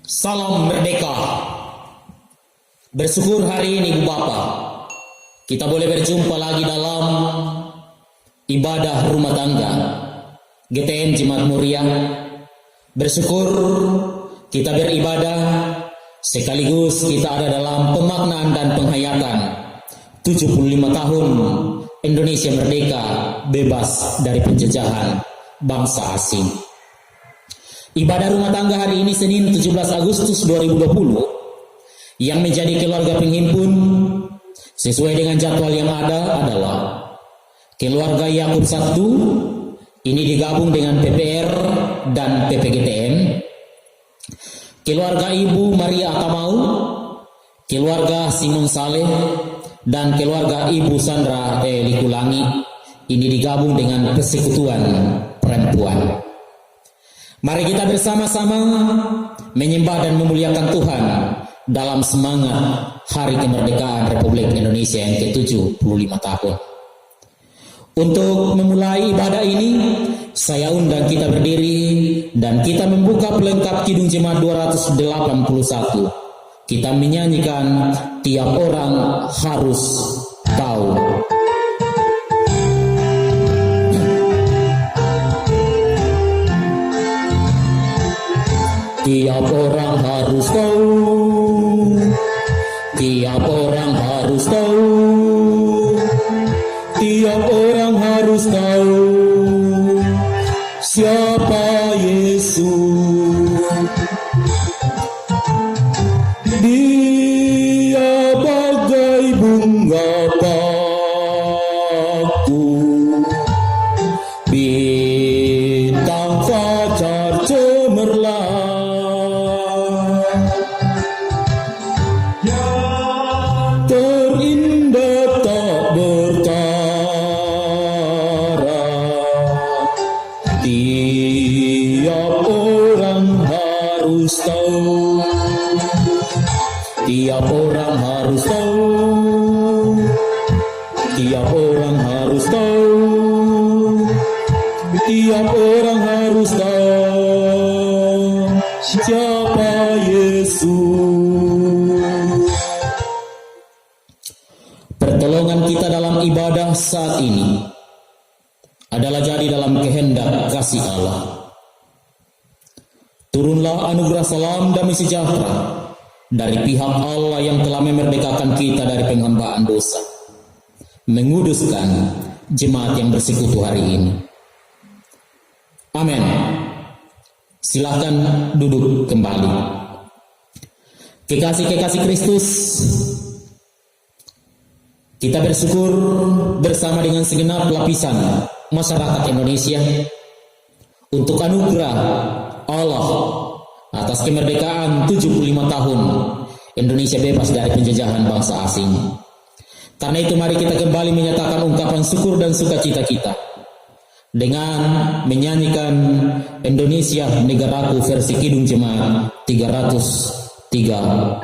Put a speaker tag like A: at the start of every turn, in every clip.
A: Salam merdeka. Bersyukur hari ini Bu Bapak, kita boleh berjumpa lagi dalam ibadah rumah tangga GTM Jemaat Muria. Bersyukur kita beribadah sekaligus kita ada dalam pemaknaan dan penghayatan 75 tahun Indonesia merdeka bebas dari penjajahan bangsa asing. Ibadah rumah tangga hari ini Senin 17 Agustus 2020 yang menjadi keluarga penghimpun sesuai dengan jadwal yang ada adalah keluarga Yakub 1 ini digabung dengan PPR dan PPGTM, keluarga Ibu Maria Akamau, keluarga Simon Saleh, dan keluarga Ibu Sandra Likulangi ini digabung dengan Persekutuan Perempuan. Mari kita bersama-sama menyembah dan memuliakan Tuhan dalam semangat Hari Kemerdekaan Republik Indonesia yang ke-75 tahun. Untuk memulai ibadah ini, saya undang kita berdiri dan kita membuka pelengkap Kidung Jemaat 281. Kita menyanyikan Tiap Orang Harus Tahu. Tiap orang harus tahu, tiap orang harus tahu, tiap orang harus tahu siapa Yesus. Dia bagai bunga baktu, bintang fajar cemerlang, terindah tak bertara. Tiap orang harus tahu, tiap orang harus tahu, tiap orang harus tahu, tiap orang harus tahu siapa Yesus. Pertolongan kita dalam ibadah saat ini adalah jadi dalam kehendak kasih Allah. Turunlah anugerah salam damai sejahtera dari pihak Allah yang telah memerdekakan kita dari penghambaan dosa, menguduskan jemaat yang bersekutu hari ini. Amin. Silakan duduk kembali. Kekasih-kekasih Kristus, kita bersyukur bersama dengan segenap lapisan masyarakat Indonesia untuk anugerah Allah atas kemerdekaan 75 tahun Indonesia bebas dari penjajahan bangsa asing. Karena itu mari kita kembali menyatakan ungkapan syukur dan sukacita kita dengan menyanyikan Indonesia Negaraku versi Kidung Jemaat 336.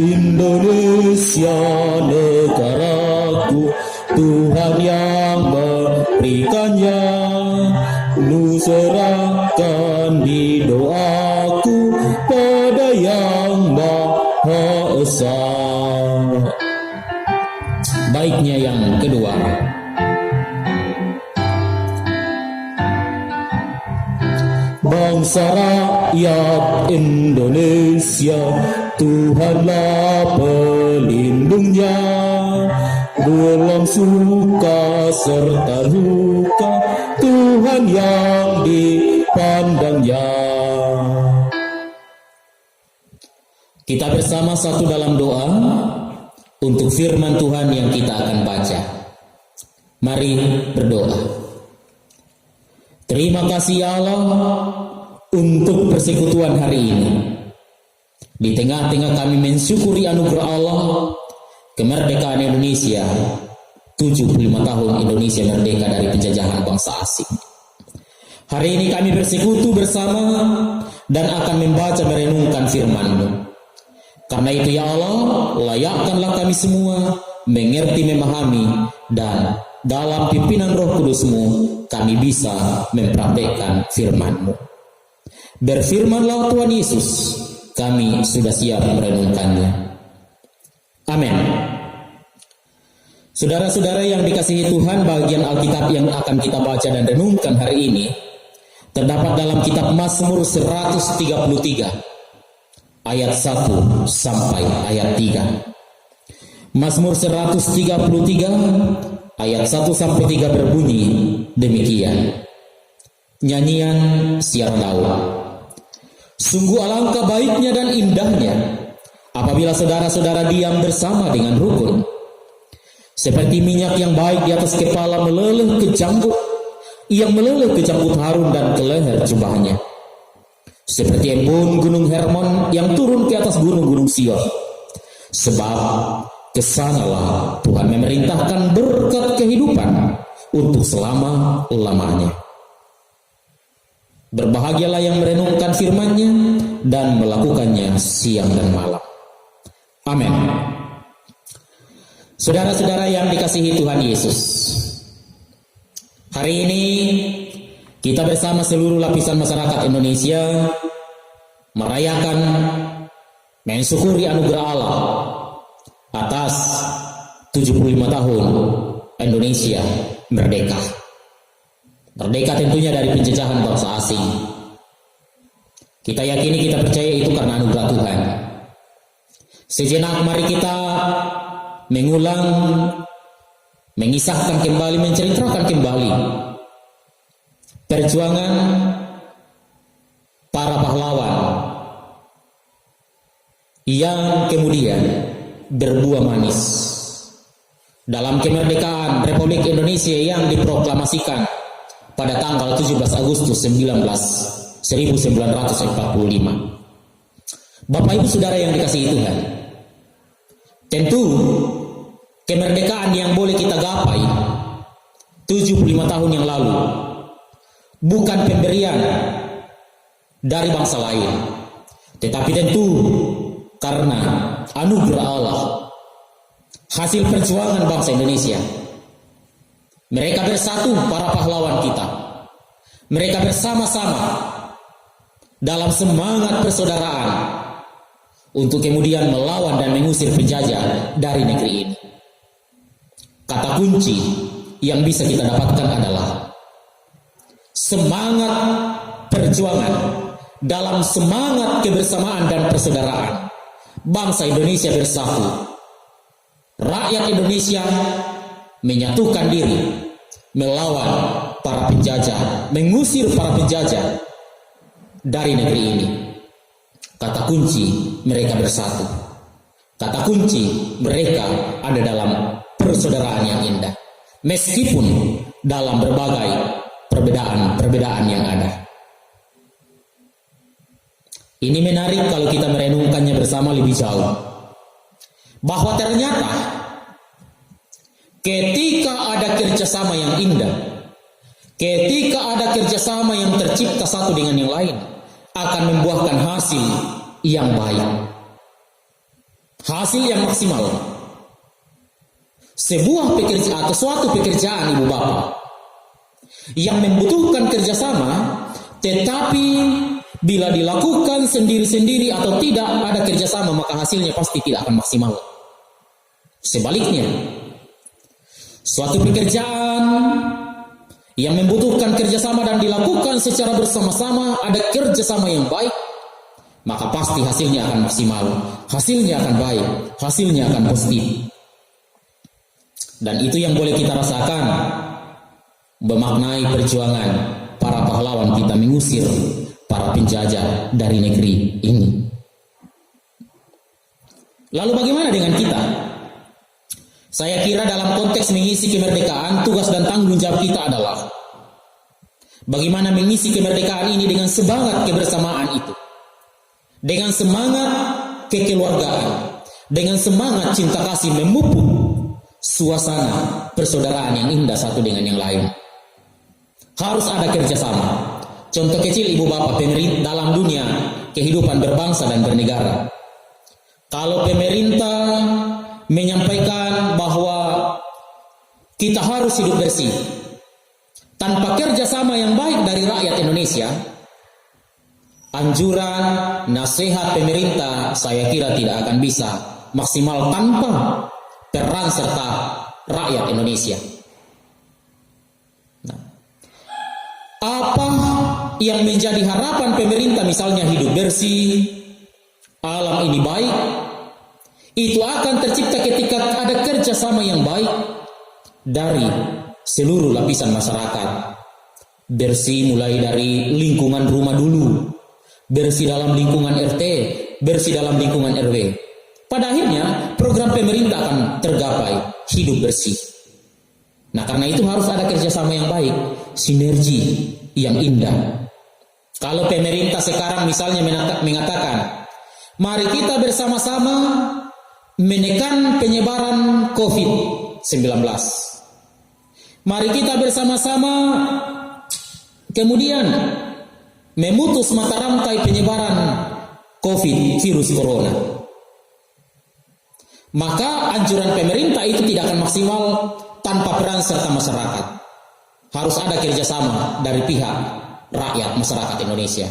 A: Indonesia negaraku, Tuhan yang memberikannya, ku serahkan di doaku pada Yang Maha Esa. Baiknya yang kedua. Bangsa rakyat Indonesia, Tuhanlah pelindungnya, dalam suka serta duka, Tuhan yang dipandangnya. Kita bersama satu dalam doa untuk firman Tuhan yang kita akan baca. Mari berdoa. Terima kasih ya Allah untuk persekutuan hari ini. Di tengah-tengah kami mensyukuri anugerah Allah, kemerdekaan Indonesia, 75 tahun Indonesia merdeka dari penjajahan bangsa asing. Hari ini kami bersekutu bersama dan akan membaca merenungkan firman-Mu. Karena itu ya Allah, layakkanlah kami semua mengerti, memahami, dan dalam pimpinan Roh Kudus-Mu kami bisa mempraktekkan firman-Mu. Berfirmanlah Tuhan Yesus, kami sudah siap merenungkannya. Amin. Saudara-saudara yang dikasihi Tuhan, bagian Alkitab yang akan kita baca dan renungkan hari ini terdapat dalam kitab Mazmur 133 ayat 1 sampai ayat 3. Mazmur 133 ayat 1 sampai 3 berbunyi demikian. Nyanyian siar Daud. Sungguh alangkah baiknya dan indahnya apabila saudara-saudara diam bersama dengan rukun. Seperti minyak yang baik di atas kepala meleleh ke janggut, yang meleleh ke janggut Harun dan ke leher jubahnya. Seperti embun gunung Hermon yang turun ke atas gunung-gunung Sion. Sebab kesanalah Tuhan memerintahkan berkat kehidupan untuk selama-lamanya. Berbahagialah yang merenungkan firman-Nya dan melakukannya siang dan malam. Amin. Saudara-saudara yang dikasihi Tuhan Yesus, hari ini kita bersama seluruh lapisan masyarakat Indonesia merayakan, mensyukuri anugerah Allah atas 75 tahun Indonesia merdeka. Merdeka tentunya dari penjajahan bangsa asing. Kita yakini, kita percaya itu karena anugerah Tuhan. Sejenak mari kita mengulang, mengisahkan kembali, menceritakan kembali perjuangan para pahlawan yang kemudian berbuah manis dalam kemerdekaan Republik Indonesia yang diproklamasikan pada tanggal 17 Agustus 1945. Bapak Ibu Saudara yang dikasihi Tuhan, tentu kemerdekaan yang boleh kita gapai 75 tahun yang lalu bukan pemberian dari bangsa lain, tetapi tentu karena anugerah Allah, hasil perjuangan bangsa Indonesia. Mereka bersatu, para pahlawan kita. Mereka bersama-sama dalam semangat persaudaraan untuk kemudian melawan dan mengusir penjajah dari negeri ini. Kata kunci yang bisa kita dapatkan adalah semangat perjuangan dalam semangat kebersamaan dan persaudaraan. Bangsa Indonesia bersatu. Rakyat Indonesia menyatukan diri melawan para penjajah, mengusir para penjajah dari negeri ini. Kata kunci mereka bersatu. Kata kunci mereka ada dalam persaudaraan yang indah, meskipun dalam berbagai perbedaan yang ada. Ini menarik kalau kita merenungkannya bersama lebih jauh, bahwa ternyata ketika ada kerjasama yang indah, ketika ada kerjasama yang tercipta satu dengan yang lain, akan membuahkan hasil yang baik, hasil yang maksimal. Sebuah pekerjaan atau suatu pekerjaan ibu bapak yang membutuhkan kerjasama, tetapi bila dilakukan sendiri-sendiri atau tidak ada kerjasama, maka hasilnya pasti tidak akan maksimal. Sebaliknya, suatu pekerjaan yang membutuhkan kerjasama dan dilakukan secara bersama-sama, ada kerjasama yang baik, maka pasti hasilnya akan maksimal, hasilnya akan baik, hasilnya akan positif. Dan itu yang boleh kita rasakan, memaknai perjuangan para pahlawan kita mengusir para penjajah dari negeri ini. Lalu bagaimana dengan kita? Saya kira dalam konteks mengisi kemerdekaan, tugas dan tanggung jawab kita adalah bagaimana mengisi kemerdekaan ini dengan semangat kebersamaan itu, dengan semangat kekeluargaan, dengan semangat cinta kasih memupuk suasana persaudaraan yang indah satu dengan yang lain. Harus ada kerjasama. Contoh kecil ibu bapak, pemerintah dalam dunia kehidupan berbangsa dan bernegara. Kalau pemerintah menyampaikan bahwa kita harus hidup bersih. Tanpa kerjasama yang baik dari rakyat Indonesia, anjuran, nasihat pemerintah saya kira tidak akan bisa maksimal tanpa peran serta rakyat Indonesia. Nah, apa yang menjadi harapan pemerintah, misalnya hidup bersih, alam ini baik, itu akan tercipta ketika ada kerjasama yang baik dari seluruh lapisan masyarakat. Bersih mulai dari lingkungan rumah dulu, bersih dalam lingkungan RT, bersih dalam lingkungan RW. Pada akhirnya program pemerintah akan tergapai, hidup bersih. Nah, karena itu harus ada kerjasama yang baik, sinergi yang indah. Kalau pemerintah sekarang misalnya mengatakan, mari kita bersama-sama menekan penyebaran COVID-19. Mari kita bersama-sama kemudian memutus mata rantai penyebaran virus corona. Maka anjuran pemerintah itu tidak akan maksimal tanpa peran serta masyarakat. Harus ada kerjasama dari pihak rakyat masyarakat Indonesia.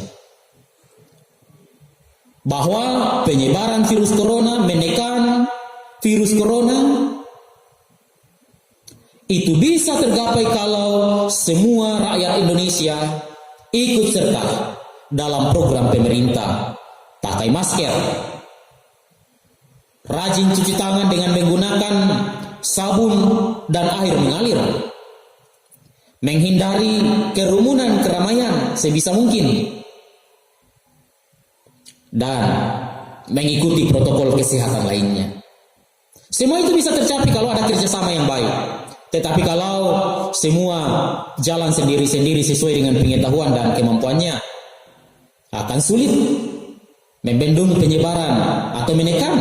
A: Bahwa penyebaran virus corona, menekan virus corona itu bisa tergapai kalau semua rakyat Indonesia ikut serta dalam program pemerintah. Pakai masker, rajin cuci tangan dengan menggunakan sabun dan air mengalir, menghindari kerumunan keramaian sebisa mungkin, dan mengikuti protokol kesehatan lainnya. Semua itu bisa tercapai kalau ada kerjasama yang baik. Tetapi kalau semua jalan sendiri-sendiri sesuai dengan pengetahuan dan kemampuannya, akan sulit membendung penyebaran atau menekan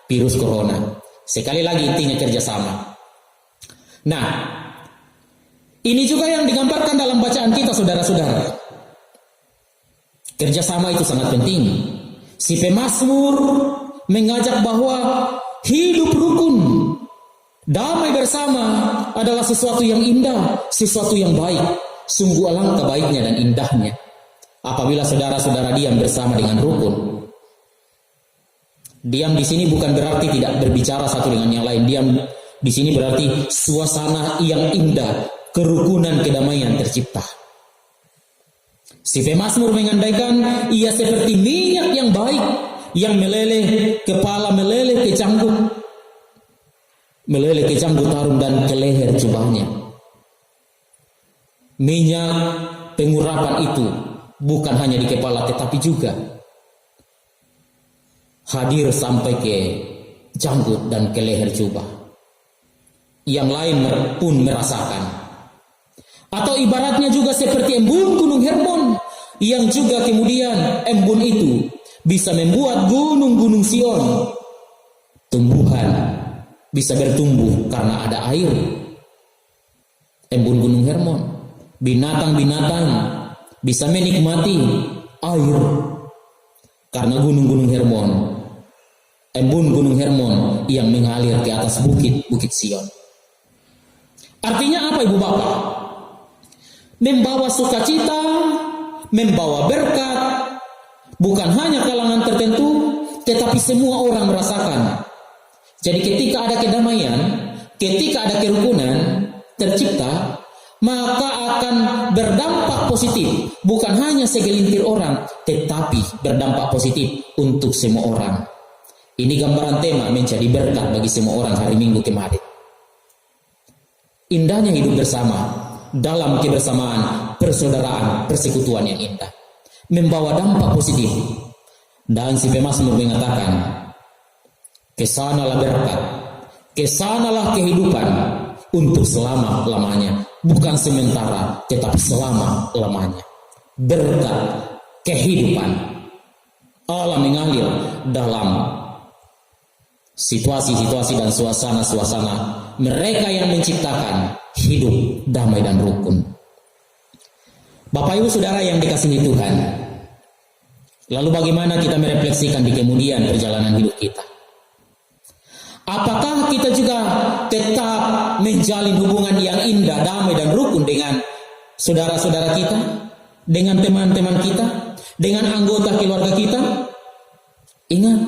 A: virus corona. Sekali lagi intinya kerjasama. Nah, ini juga yang digambarkan dalam bacaan kita, saudara-saudara. Kerjasama itu sangat penting. Si pemazmur mengajak bahwa hidup rukun, damai bersama adalah sesuatu yang indah, sesuatu yang baik. Sungguh alangkah baiknya dan indahnya apabila saudara-saudara diam bersama dengan rukun. Diam di sini bukan berarti tidak berbicara satu dengan yang lain. Diam di sini berarti suasana yang indah, kerukunan, kedamaian tercipta. Si pemazmur mengandaikan ia seperti minyak yang baik yang meleleh kepala, meleleh ke canggut, meleleh ke canggut harum dan ke leher jubahnya. Minyak pengurapan itu bukan hanya di kepala tetapi juga hadir sampai ke janggut dan ke leher jubah. Yang lain pun merasakan. Atau ibaratnya juga seperti embun Gunung Hermon, yang juga kemudian embun itu bisa membuat gunung-gunung Sion tumbuhan bisa bertumbuh karena ada air. Embun Gunung Hermon, binatang-binatang bisa menikmati air karena gunung-gunung Hermon. Embun Gunung Hermon yang mengalir ke atas bukit-bukit Sion. Artinya apa, Ibu Bapak? Membawa sukacita, membawa berkat, bukan hanya kalangan tertentu, tetapi semua orang merasakan. Jadi ketika ada kedamaian, ketika ada kerukunan tercipta, maka akan berdampak positif, bukan hanya segelintir orang, tetapi berdampak positif untuk semua orang. Ini gambaran tema menjadi berkat bagi semua orang hari Minggu kemarin. Indahnya hidup bersama dalam kebersamaan, persaudaraan, persekutuan yang indah, membawa dampak positif. Dan si pemazmur mengatakan, kesanalah berkat, kesanalah kehidupan untuk selama-lamanya, bukan sementara tetapi selama-lamanya. Berkat, kehidupan, Allah mengalir dalam situasi-situasi dan suasana-suasana mereka yang menciptakan hidup damai dan rukun. Bapak Ibu Saudara yang dikasihi Tuhan, lalu bagaimana kita merefleksikan di kemudian perjalanan hidup kita? Apakah kita juga tetap menjalin hubungan yang indah, damai dan rukun dengan saudara-saudara kita, dengan teman-teman kita, dengan anggota keluarga kita? Ingat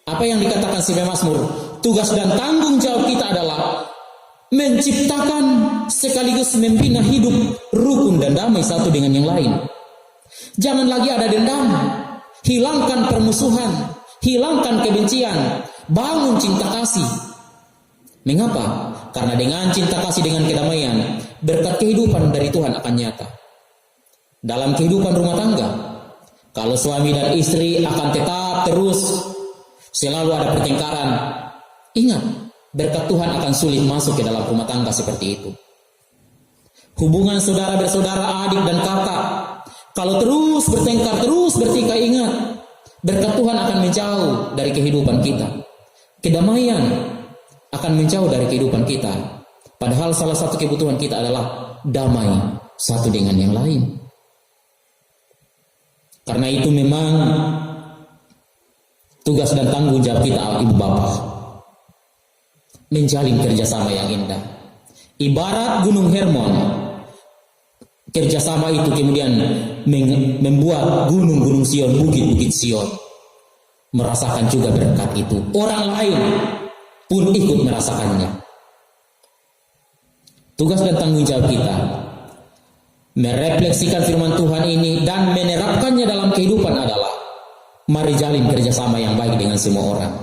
A: apa yang dikatakan si pemazmur, tugas dan tanggung jawab kita adalah menciptakan sekaligus membina hidup rukun dan damai satu dengan yang lain. Jangan lagi ada dendam, hilangkan permusuhan, hilangkan kebencian, bangun cinta kasih. Mengapa? Karena dengan cinta kasih, dengan kedamaian, berkat kehidupan dari Tuhan akan nyata dalam kehidupan rumah tangga. Kalau suami dan istri akan tetap terus selalu ada pertengkaran, ingat, berkat Tuhan akan sulit masuk ke dalam rumah tangga seperti itu. Hubungan saudara bersaudara, adik dan kakak, kalau terus bertengkar, terus bertikai, ingat, berkat Tuhan akan menjauh dari kehidupan kita. Kedamaian akan menjauh dari kehidupan kita. Padahal salah satu kebutuhan kita adalah damai satu dengan yang lain. Karena itu memang tugas dan tanggung jawab kita, ibu bapak, menjalin kerjasama yang indah. Ibarat Gunung Hermon, kerjasama itu kemudian membuat gunung-gunung Sion, bukit-bukit Sion merasakan juga berkat itu. Orang lain pun ikut merasakannya. Tugas dan tanggung jawab kita merefleksikan firman Tuhan ini dan menerapkannya dalam kehidupan adalah mari jalin kerjasama yang baik dengan semua orang.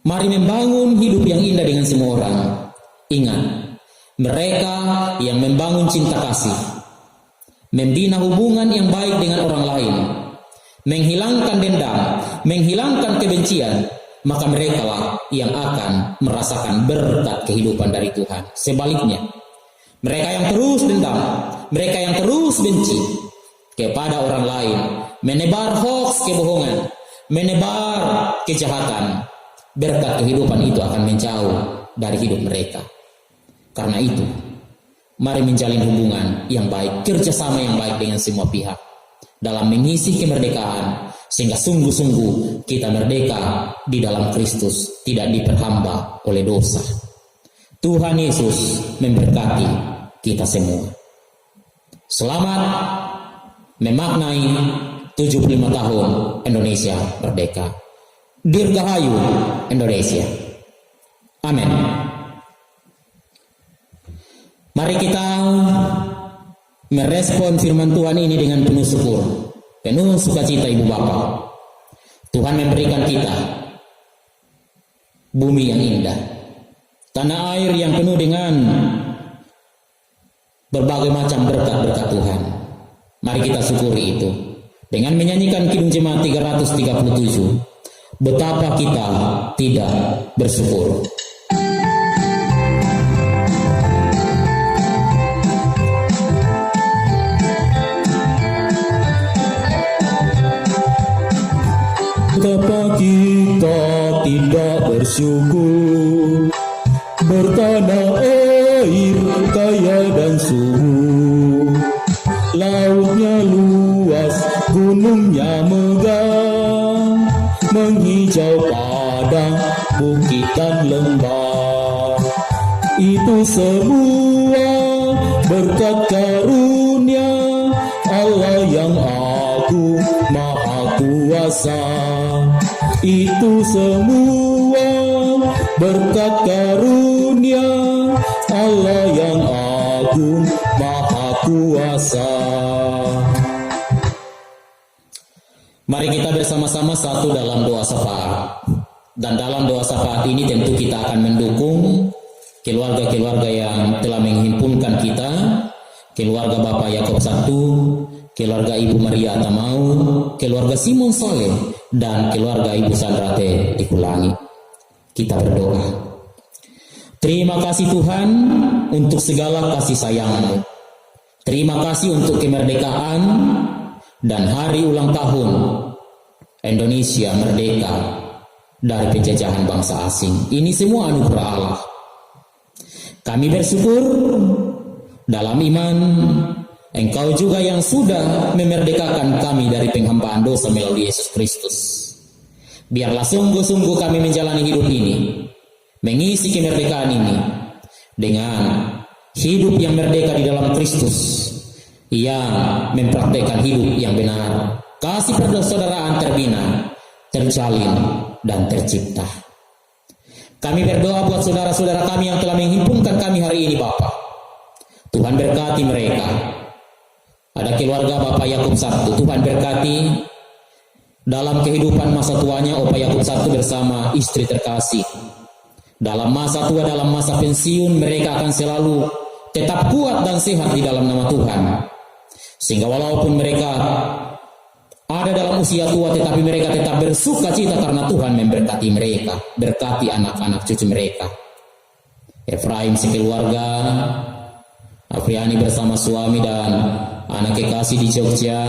A: Mari membangun hidup yang indah dengan semua orang. Ingat, mereka yang membangun cinta kasih, membina hubungan yang baik dengan orang lain, menghilangkan dendam, menghilangkan kebencian, maka mereka lah yang akan merasakan berkat kehidupan dari Tuhan. Sebaliknya, mereka yang terus dendam, mereka yang terus benci kepada orang lain, menebar hoax kebohongan, menebar kejahatan, berkat kehidupan itu akan menjauh dari hidup mereka. Karena itu, mari menjalin hubungan yang baik, kerjasama yang baik dengan semua pihak dalam mengisi kemerdekaan, sehingga sungguh-sungguh kita merdeka di dalam Kristus, tidak diperhamba oleh dosa. Tuhan Yesus memberkati kita semua. Selamat memaknai 75 tahun Indonesia merdeka. Dirgahayu Indonesia. Amin. Mari kita merespon firman Tuhan ini dengan penuh syukur, penuh sukacita ibu bapak. Tuhan memberikan kita bumi yang indah, tanah air yang penuh dengan berbagai macam berkat-berkat Tuhan. Mari kita syukuri itu dengan menyanyikan Kidung Jemaat 337. Betapa kita tidak bersyukur.
B: Betapa kita tidak bersyukur, bertanah air kaya dan subur, lautnya luas, gunungnya megah, menghijau padang, bukit dan lembah. Itu semua berkat karunia Allah yang agung maha kuasa. Itu semua berkat karunia Allah yang agung maha kuasa.
A: Mari kita bersama-sama satu dalam doa syafaat. Dan dalam doa syafaat ini tentu kita akan mendukung keluarga-keluarga yang telah menghimpunkan kita, keluarga Bapak Yakob I, keluarga Ibu Maria Tamau, keluarga Simon Soleh, dan keluarga Ibu Sandrate Dikulangi. Kita berdoa. Terima kasih Tuhan untuk segala kasih sayang-Mu. Terima kasih untuk kemerdekaan dan hari ulang tahun Indonesia merdeka dari penjajahan bangsa asing. Ini semua anugerah Allah. Kami bersyukur dalam iman Engkau juga yang sudah memerdekakan kami dari penghambaan dosa melalui Yesus Kristus. Biarlah sungguh-sungguh kami menjalani hidup ini mengisi kemerdekaan ini dengan hidup yang merdeka di dalam Kristus, yang mempraktekkan hidup yang benar, kasih persaudaraan terbina, terjalin, dan tercipta. Kami berdoa buat saudara-saudara kami yang telah menghimpunkan kami hari ini, Bapa. Tuhan berkati mereka. Ada keluarga Bapak Yakub I, Tuhan berkati dalam kehidupan masa tuanya Opa Yakub I bersama istri terkasih. Dalam masa tua, dalam masa pensiun, mereka akan selalu tetap kuat dan sehat di dalam nama Tuhan. Sehingga walaupun mereka ada dalam usia tua, tetapi mereka tetap bersuka cita karena Tuhan memberkati mereka, berkati anak-anak cucu mereka. Efraim sekeluarga, Afriani bersama suami dan anak kekasih di Jogja,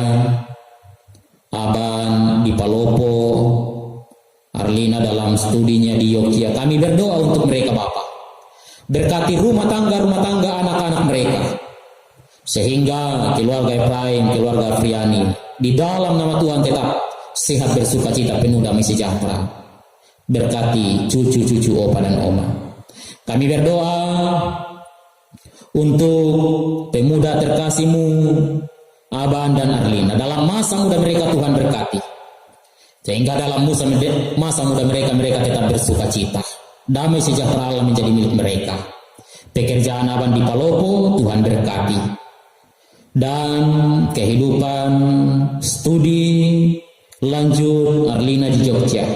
A: Aban di Palopo, Arlina dalam studinya di Yogyakarta. Kami berdoa untuk mereka, Bapak. Berkati rumah tangga anak-anak mereka, sehingga keluarga Efraim, keluarga Afriani di dalam nama Tuhan tetap sehat, bersuka cita, penuh damai sejahtera. Berkati cucu-cucu opa dan oma. Kami berdoa untuk pemuda terkasihmu Aban dan Arlina. Dalam masa muda mereka Tuhan berkati, sehingga dalam masa muda mereka tetap bersuka cita. Damai sejahtera Allah menjadi milik mereka. Pekerjaan Aban di Palopo Tuhan berkati, dan kehidupan studi lanjut Arlina di Jogja.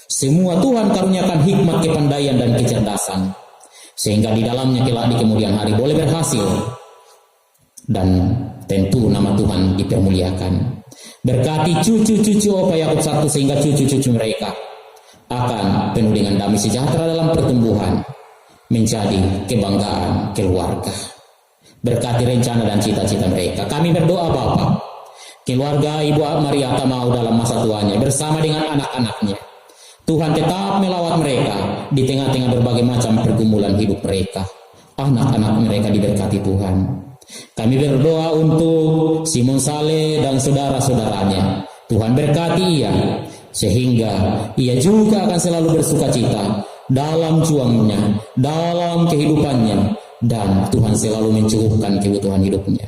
A: Semua Tuhan karuniakan hikmat, kepandaian, dan kecerdasan, sehingga di dalamnya kelak di kemudian hari boleh berhasil, dan tentu nama Tuhan dipermuliakan. Berkati cucu-cucu Opa Yakub I, sehingga cucu-cucu mereka akan penuh dengan damai sejahtera dalam pertumbuhan, menjadi kebanggaan keluarga. Berkati rencana dan cita-cita mereka. Kami berdoa, Bapak, keluarga Ibu Maria Tamau dalam masa tuanya bersama dengan anak-anaknya, Tuhan tetap melawat mereka di tengah-tengah berbagai macam pergumulan hidup mereka. Anak-anak mereka diberkati Tuhan. Kami berdoa untuk Simon Saleh dan saudara-saudaranya. Tuhan berkati ia, sehingga ia juga akan selalu bersuka cita dalam juangnya, dalam kehidupannya, dan Tuhan selalu mencukupkan kebutuhan hidupnya.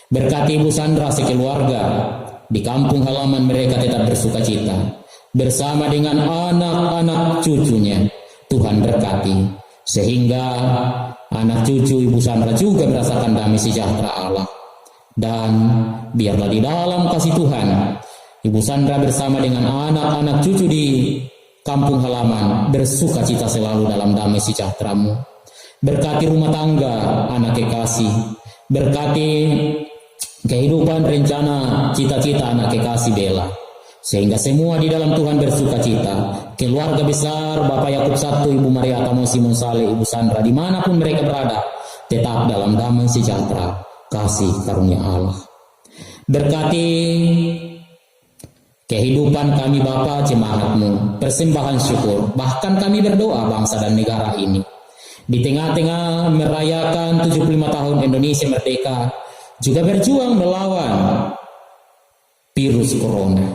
A: Berkati Ibu Sandra sekeluarga di kampung halaman mereka tetap bersuka cita bersama dengan anak-anak cucunya. Tuhan berkati, sehingga anak cucu Ibu Sandra juga merasakan damai sejahtera Allah. Dan biarlah di dalam kasih Tuhan, Ibu Sandra bersama dengan anak-anak cucu di kampung halaman bersuka cita selalu dalam damai sejahtera-Mu. Berkati rumah tangga anak kekasih, berkati kehidupan, rencana, cita-cita anak kekasih Bella, sehingga semua di dalam Tuhan bersuka cita. Keluarga besar Bapak Yakub I, Ibu Maria Tamau, Simon Saleh, Ibu Sandra, dimanapun mereka berada, tetap dalam damai sejahtera, kasih karunia Allah. Berkati kehidupan kami Bapa, jemaat-Mu, persembahan syukur, bahkan kami berdoa bangsa dan negara ini di tengah-tengah merayakan 75 tahun Indonesia merdeka, juga berjuang melawan virus corona.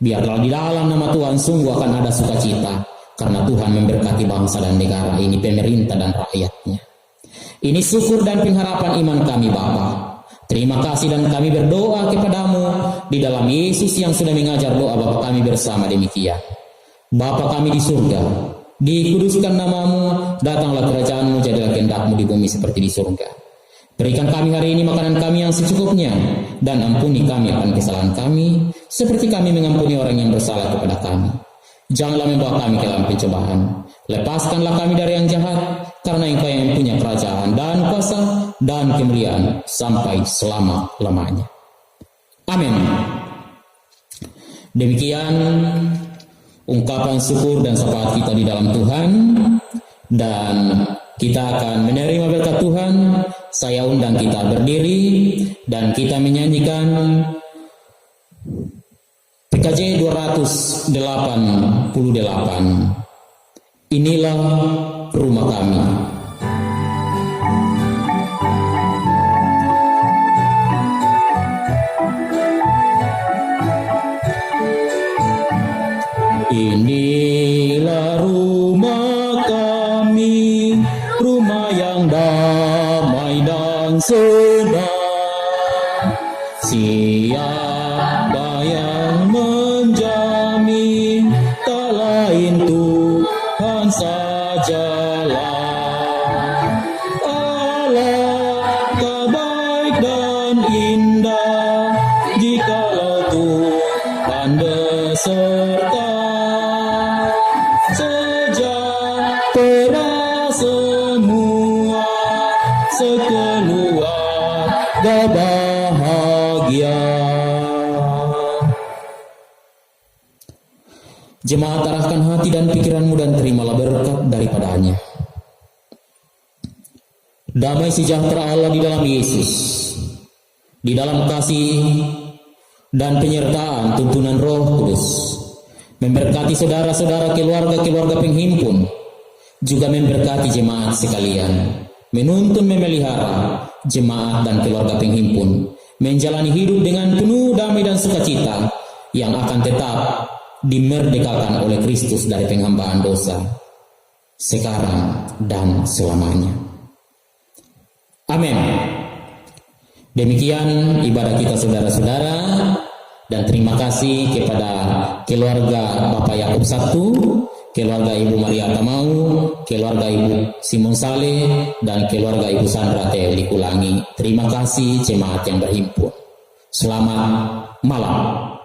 A: Biarlah di dalam nama Tuhan sungguh akan ada sukacita, karena Tuhan memberkati bangsa dan negara ini, pemerintah dan rakyatnya. Ini syukur dan pengharapan iman kami Bapa. Terima kasih, dan kami berdoa kepadamu di dalam Yesus yang sudah mengajar doa Bapa kami bersama demikian. Bapa kami di surga, dikuduskan namamu, datanglah kerajaanmu, jadilah kehendak-Mu di bumi seperti di surga. Berikan kami hari ini makanan kami yang secukupnya, dan ampuni kami akan kesalahan kami, seperti kami mengampuni orang yang bersalah kepada kami. Janganlah membawa kami ke dalam pencobaan, lepaskanlah kami dari yang jahat, karena Engkau yang punya kerajaan dan kuasa dan kemuliaan sampai selama-lamanya. Amin. Demikian ungkapan syukur dan syafaat kita di dalam Tuhan, dan kita akan menerima berkat Tuhan. Saya undang kita berdiri dan kita menyanyikan PKJ 288. Inilah rumah kami. Inilah rumah kami.
B: senang. Siapa yang menjamin? Tak lain Tuhan sajalah. Alangkah baik dan indah jikalau Tuhan beserta. Sejahtera semua, sekeluarga bahagia.
A: Jemaat, arahkan hati dan pikiranmu dan terimalah berkat daripadanya. Damai sejahtera Allah di dalam Yesus, di dalam kasih dan penyertaan tuntunan Roh Kudus, memberkati saudara-saudara keluarga-keluarga penghimpun, juga memberkati jemaat sekalian, menuntun memelihara jemaat dan keluarga penghimpun, menjalani hidup dengan penuh damai dan sukacita yang akan tetap dimerdekakan oleh Kristus dari penghambaan dosa, sekarang dan selamanya. Amin. Demikian ibadah kita saudara-saudara, dan terima kasih kepada keluarga Bapak Yakub I, keluarga Ibu Maria Tamau, keluarga Ibu Simon Saleh, dan keluarga Ibu Sandra T. Likulangi. Terima kasih jemaat yang berhimpun. Selamat malam.